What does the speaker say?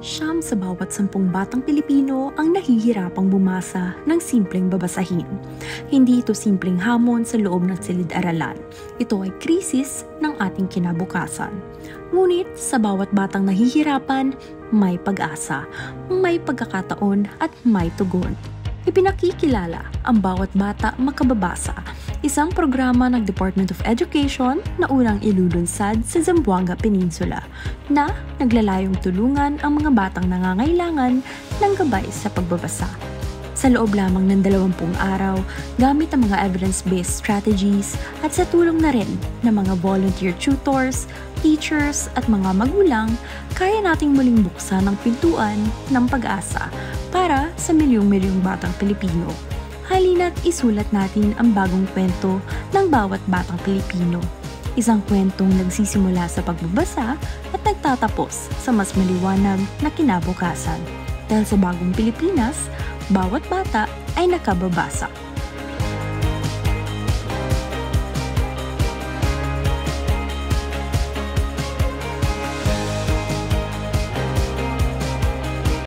Siyam sa bawat 10 batang Pilipino ang nahihirapang bumasa ng simpleng babasahin. Hindi ito simpleng hamon sa loob ng silid-aralan. Ito ay krisis ng ating kinabukasan. Ngunit sa bawat batang nahihirapan, may pag-asa, may pagkakataon at may tugon. Ipinakikilala ang bawat bata makababasa, isang programa ng Department of Education na unang ilulunsad sa Zamboanga Peninsula na naglalayong tulungan ang mga batang nangangailangan ng gabay sa pagbabasa. Sa loob lamang ng 20 araw, gamit ang mga evidence-based strategies at sa tulong na rin ng mga volunteer tutors, teachers at mga magulang, kaya nating muling buksan ang pintuan ng pag-asa para sa milyong-milyong batang Pilipino. Halina't isulat natin ang bagong kwento ng bawat batang Pilipino. Isang kwentong nagsisimula sa pagbabasa at nagtatapos sa mas maliwanag na kinabukasan. Dahil sa bagong Pilipinas, bawat bata ay nakababasa.